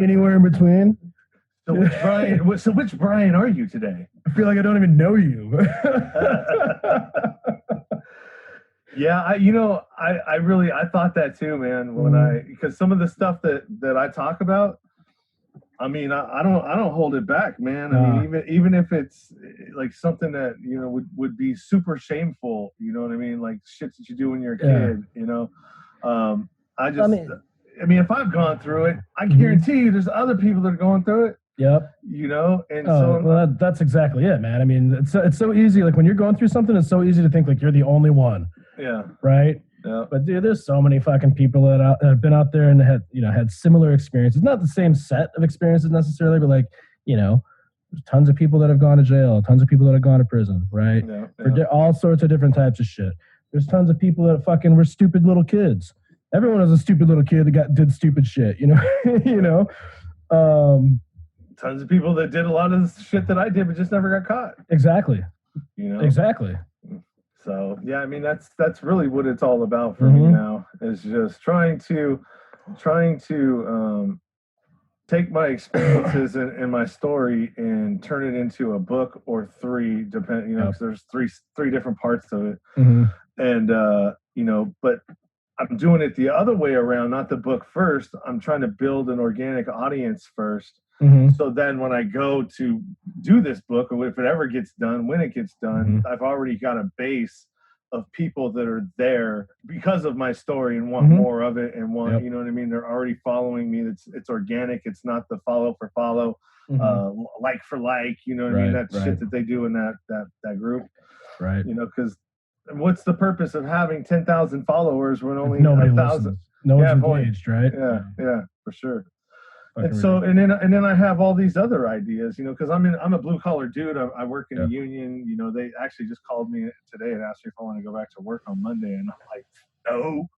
anywhere in between. So which Brian are you today? I feel like I don't even know you. Yeah, I thought that too, man. When because some of the stuff that I talk about, I mean, I don't hold it back, man. I mean, even if it's like something that would be super shameful, you know what I mean, like shit that you do when you're a kid, I mean, if I've gone through it, I guarantee you, there's other people that are going through it. Yep. And that's exactly it, man. I mean, it's so easy. Like when you're going through something, it's so easy to think like you're the only one. Yeah. Right. Yeah. But dude, there's so many fucking people that have been out there and had similar experiences. Not the same set of experiences necessarily, but like, there's tons of people that have gone to jail, tons of people that have gone to prison, right? Yeah. For all sorts of different types of shit. There's tons of people that fucking were stupid little kids. Everyone was a stupid little kid that did stupid shit, Tons of people that did a lot of the shit that I did, but just never got caught. Exactly. Exactly. So yeah, I mean that's really what it's all about for me now, is just trying to take my experiences and my story and turn it into a book or three, depending, because there's three different parts of it. And, but I'm doing it the other way around, not the book first. I'm trying to build an organic audience first. So then when I go to do this book, or if it ever gets done, when it gets done, I've already got a base of people that are there because of my story and want more of it and want, you know what I mean? They're already following me. It's organic. It's not the follow for follow, like for like, you know what I mean? That shit that they do in that group. Right. Because what's the purpose of having 10,000 followers when only nobody 1,000? No one's engaged, right? Yeah, for sure. And so, and then I have all these other ideas, because I'm a blue collar dude. I work in a union. They actually just called me today and asked me if I want to go back to work on Monday, and I'm like, no,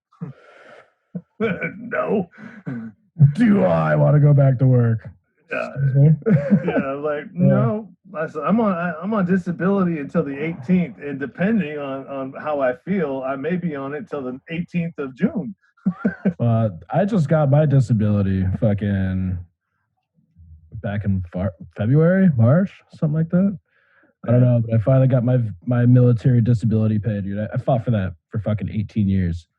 no. Do I want to go back to work? No. I said, I'm on disability until the 18th, and depending on how I feel, I may be on it till the 18th of June. I just got my disability fucking back in February, March, something like that. I don't know, but I finally got my military disability pay, dude. I fought for that for fucking 18 years.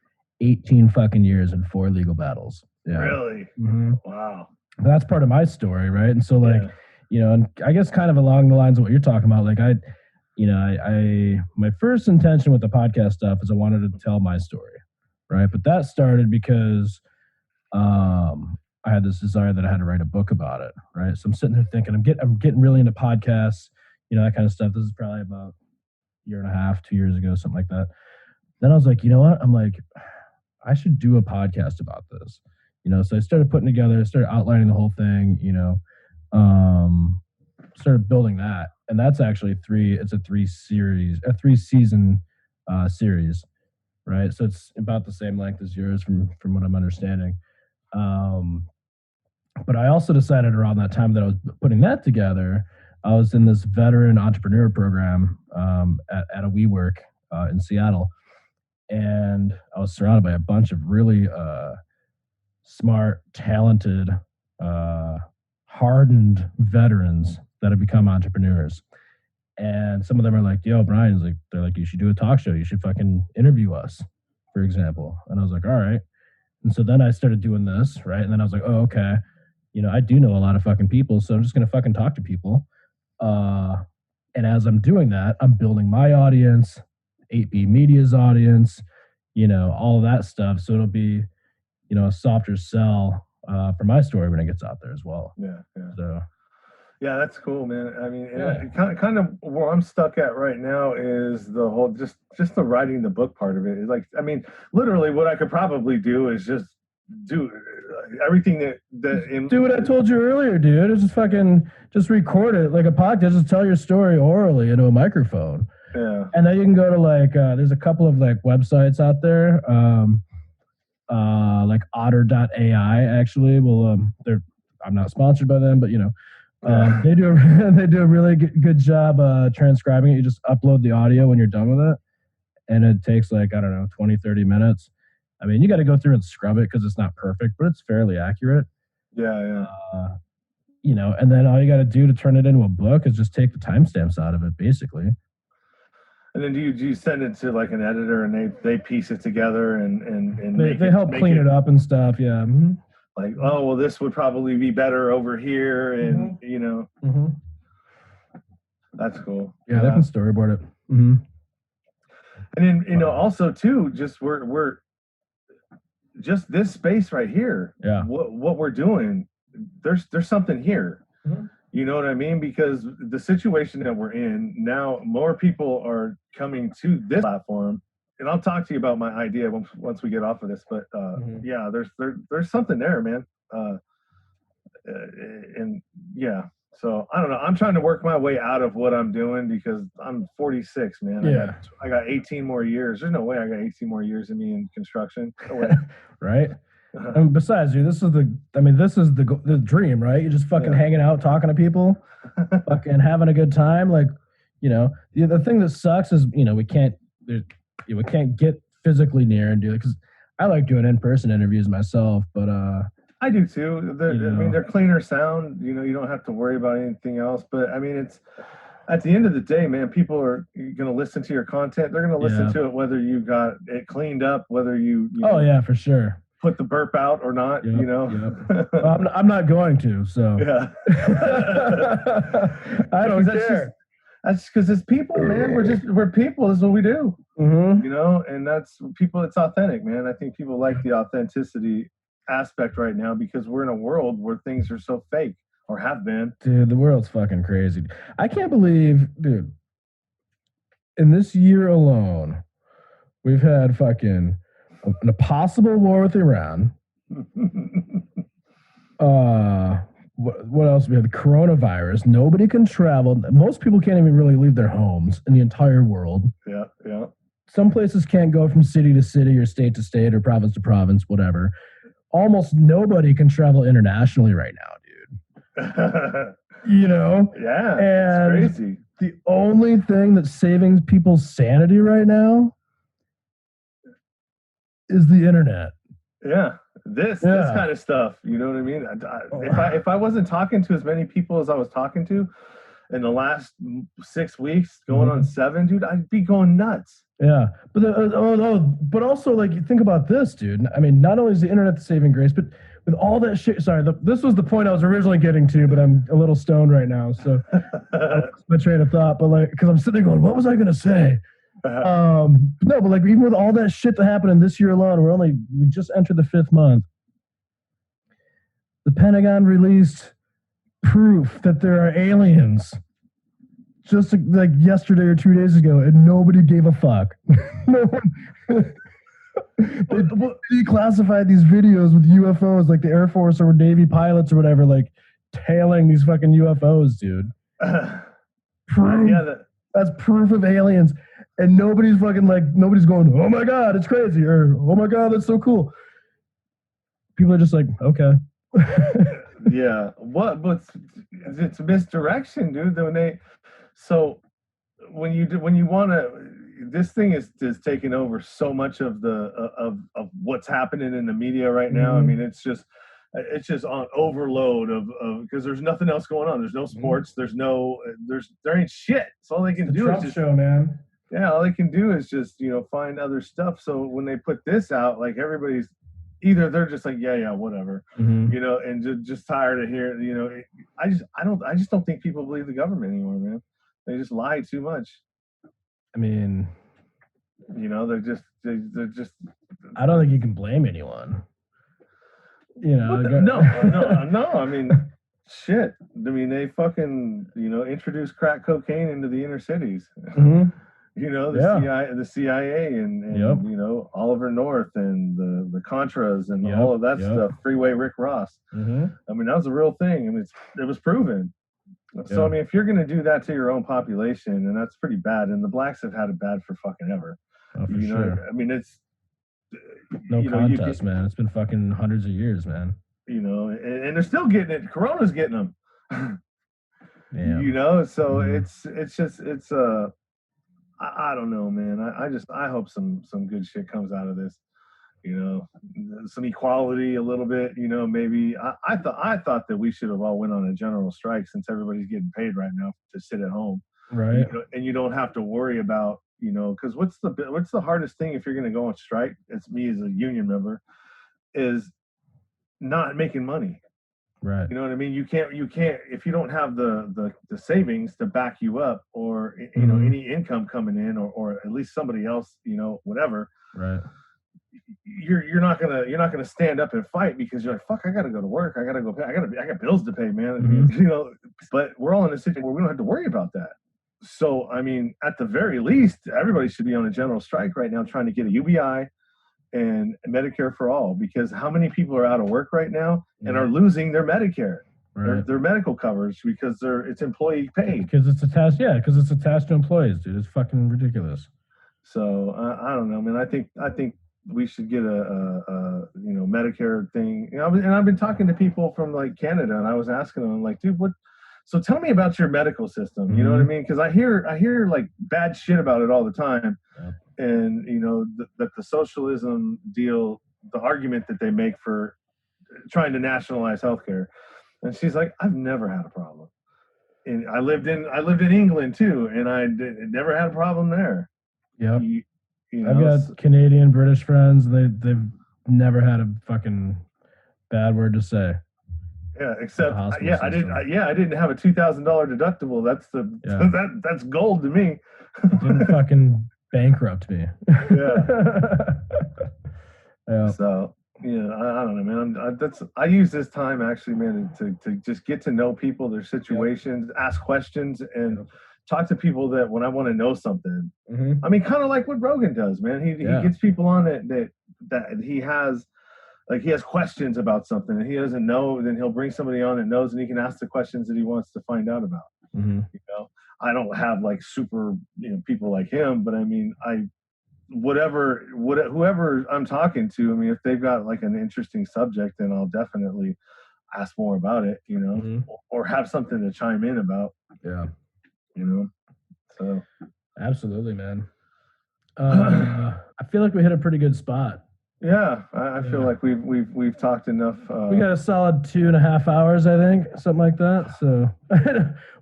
18 fucking years and 4 legal battles. Yeah. Really? Wow. But that's part of my story, right? And so, and I guess kind of along the lines of what you're talking about, my first intention with the podcast stuff is I wanted to tell my story. Right. But that started because I had this desire that I had to write a book about it. Right. So I'm sitting there thinking, I'm getting really into podcasts, that kind of stuff. This is probably about a year and a half, 2 years ago, something like that. Then I was like, you know what? I'm like, I should do a podcast about this. So I started putting together, started outlining the whole thing, started building that. And that's actually it's a 3-season series. Right. So it's about the same length as yours from what I'm understanding. But I also decided around that time that I was putting that together, I was in this veteran entrepreneur program at a WeWork in Seattle. And I was surrounded by a bunch of really smart, talented, hardened veterans that have become entrepreneurs. And some of them are like, yo, Brian's like, they're like, you should do a talk show. You should fucking interview us, for example. And I was like, all right. And so then I started doing this, right? And then I was like, oh, okay. I do know a lot of fucking people, so I'm just going to fucking talk to people. And as I'm doing that, I'm building my audience, 8B Media's audience, all of that stuff. So it'll be, a softer sell for my story when it gets out there as well. Yeah. So. Yeah, that's cool, man. I mean, kind of where I'm stuck at right now is the whole just the writing the book part of it. It's like, I mean, literally, what I could probably do is just do everything that do what I told you earlier, dude. It's just record it like a podcast. Just tell your story orally into a microphone. Yeah, and then you can go to there's a couple of websites out there, like Otter.ai. Actually, I'm not sponsored by them, but they do a really good job transcribing it. You just upload the audio when you're done with it, and it takes 20, 30 minutes. I mean, you got to go through and scrub it because it's not perfect, but it's fairly accurate. Yeah. And then all you got to do to turn it into a book is just take the timestamps out of it, basically. And then do you send it to an editor and they piece it together and they help clean it up and stuff? Yeah. Mm-hmm. Like, oh, well, this would probably be better over here. And, that's cool. Yeah, they can storyboard it. Mm-hmm. And then, also too, just we're just this space right here. Yeah. What we're doing, there's something here. Mm-hmm. You know what I mean? Because the situation that we're in now, more people are coming to this platform. And I'll talk to you about my idea once we get off of this. But yeah, there's something there, man. And yeah, so I don't know. I'm trying to work my way out of what I'm doing because I'm 46, man. Yeah, I got 18 more years. There's no way I got 18 more years in me in construction. No way. Right. And besides, dude, this is the dream, right? You're just fucking hanging out, talking to people, fucking having a good time. The thing that sucks is we can't get physically near and do it because I like doing in-person interviews myself, but I do too. I mean, they're cleaner sound. You don't have to worry about anything else. But I mean, it's at the end of the day, man. People are going to listen to your content. They're going to listen to it whether you got it cleaned up, whether you oh yeah, for sure, put the burp out or not. Well, I'm not going to. So yeah, I don't care. That's because it's people, man. We're people. This is what we do. Mm-hmm. And that's people. It's authentic, man. I think people like the authenticity aspect right now because we're in a world where things are so fake or have been. Dude, the world's fucking crazy. I can't believe, dude, in this year alone, we've had fucking a possible war with Iran. What else? We have the coronavirus. Nobody can travel. Most people can't even really leave their homes in the entire world. Yeah. Some places can't go from city to city or state to state or province to province, whatever. Almost nobody can travel internationally right now, dude. Yeah, and it's crazy. The only thing that's saving people's sanity right now is the internet. Yeah. This kind of stuff, you know what I mean? If I wasn't talking to as many people as I was talking to in the last 6 weeks, going on 7, dude, I'd be going nuts. Yeah, but also, like, you think about this, dude. I mean, not only is the internet the saving grace, but with all that shit. Sorry, this was the point I was originally getting to, but I'm a little stoned right now, so I lost my train of thought. But like, because I'm sitting there going, what was I gonna say? No, but like, even with all that shit that happened in this year alone, we just entered the 5th month. The Pentagon released proof that there are aliens just like yesterday or 2 days ago, and nobody gave a fuck. No one. They declassified these videos with UFOs, like the Air Force or Navy pilots or whatever, like tailing these fucking UFOs, dude. That's proof of aliens. And nobody's going, oh my God, it's crazy, or oh my God, that's so cool. People are just like, okay. Yeah. But it's misdirection, dude. When you want to, this thing is taking over so much of of what's happening in the media right now. I mean, it's just on overload of because there's nothing else going on. There's no sports. There ain't shit. So all they can do is just show, man. Yeah, all they can do is just find other stuff. So when they put this out, like everybody's either they're just like yeah whatever, and just tired of hearing. I just don't think people believe the government anymore, man. They just lie too much. I mean, they're just. I don't think you can blame anyone. No. I mean, shit. I mean, they fucking introduced crack cocaine into the inner cities. Mm-hmm. The CIA and Oliver North and the Contras and all of that stuff. Freeway Rick Ross. Mm-hmm. I mean, that was a real thing. I mean, it was proven. So I mean, if you're going to do that to your own population, and that's pretty bad. And the blacks have had it bad for fucking ever. Oh, for sure. I mean, it's no contest, man. It's been fucking hundreds of years, man. And they're still getting it. Corona's getting them. Yeah. So it's I don't know, man. I hope some good shit comes out of this. Some equality a little bit. Maybe I thought that we should have all went on a general strike since everybody's getting paid right now to sit at home, right? And you don't have to worry about because what's the hardest thing if you're going to go on strike? It's me as a union member, is not making money. Right. You know what I mean? You can't if you don't have the savings to back you up, or any income coming in, or at least somebody else, whatever. Right. You're not gonna stand up and fight because you're like, fuck, I gotta go to work, I gotta go pay, I got bills to pay, man. Mm-hmm. But we're all in a situation where we don't have to worry about that. So I mean, at the very least, everybody should be on a general strike right now, trying to get a UBI and Medicare for all, because how many people are out of work right now and are losing their Medicare, their medical coverage, because it's employee paid. Because it's attached, because it's attached to employees, dude. It's fucking ridiculous. So I don't know, man. I think we should get a Medicare thing. And I've been talking to people from like Canada, and I was asking them like, dude, what? So tell me about your medical system. You know what I mean? Because I hear like bad shit about it all the time. Yeah. And that the socialism deal, the argument that they make for trying to nationalize healthcare. And she's like, I've never had a problem. And I lived in England too, and never had a problem there. Yep. You know, I've got Canadian, British friends. They've never had a fucking bad word to say. Yeah, except I didn't have a $2,000 deductible. That's gold to me. It didn't fucking bankrupt me. Yeah. So I don't know, man. I use this time actually, man, to just get to know people, their situations, ask questions, and talk to people that when I want to know something. I mean, kind of like what Rogan does, man. He gets people on that he has. Like he has questions about something and he doesn't know, then he'll bring somebody on that knows and he can ask the questions that he wants to find out about. You know, I don't have like super, people like him, but I mean, whoever I'm talking to, I mean, if they've got like an interesting subject, then I'll definitely ask more about it, or have something to chime in about. Yeah. So. Absolutely, man. I feel like we hit a pretty good spot. Yeah, I feel like we've talked enough. We got a solid 2.5 hours, I think, something like that. So,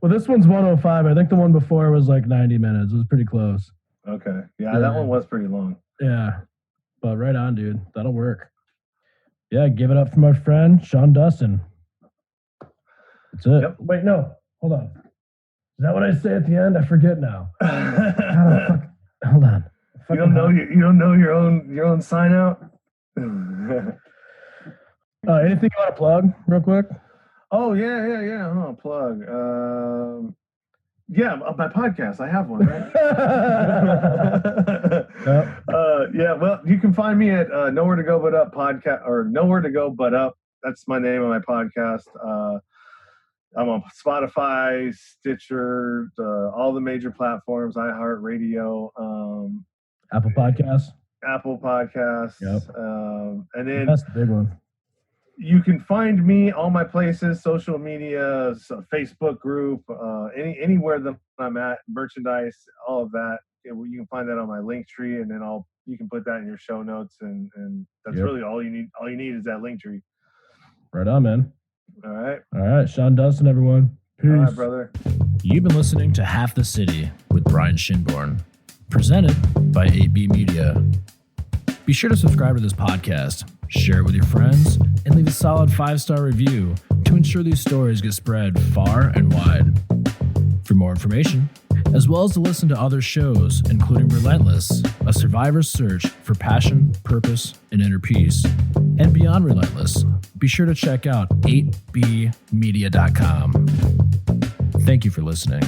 well, this one's 105. I think the one before was like 90 minutes. It was pretty close. Okay, yeah, that one was pretty long. Yeah, but right on, dude. That'll work. Yeah, give it up for my friend Sean Dustin. That's it. Yep. Wait, no, hold on. Is that what I say at the end? I forget now. Hold on. You don't know your own sign out. Anything you want to plug real quick? Oh yeah. Oh, plug. My podcast. I have one, right? Yeah. Well, you can find me at Nowhere to Go But Up podcast, or Nowhere to Go But Up. That's my name of my podcast. I'm on Spotify, Stitcher, all the major platforms, iHeartRadio, Apple Podcasts. Yep. And then that's the big one. You can find me all my places, social media, Facebook group, anywhere that I'm at, merchandise, all of that. You can find that on my link tree, and then you can put that in your show notes, and that's really all you need. All you need is that link tree. Right on, man. All right. Sean Dustin, everyone. Peace. All right, brother. You've been listening to Half the City with Brian Schoenborn, presented by 8B Media. Be sure to subscribe to this podcast, share it with your friends, and leave a solid 5-star review to ensure these stories get spread far and wide. For more information, as well as to listen to other shows, including Relentless, a survivor's search for passion, purpose, and inner peace, and Beyond Relentless, be sure to check out 8bmedia.com. Thank you for listening.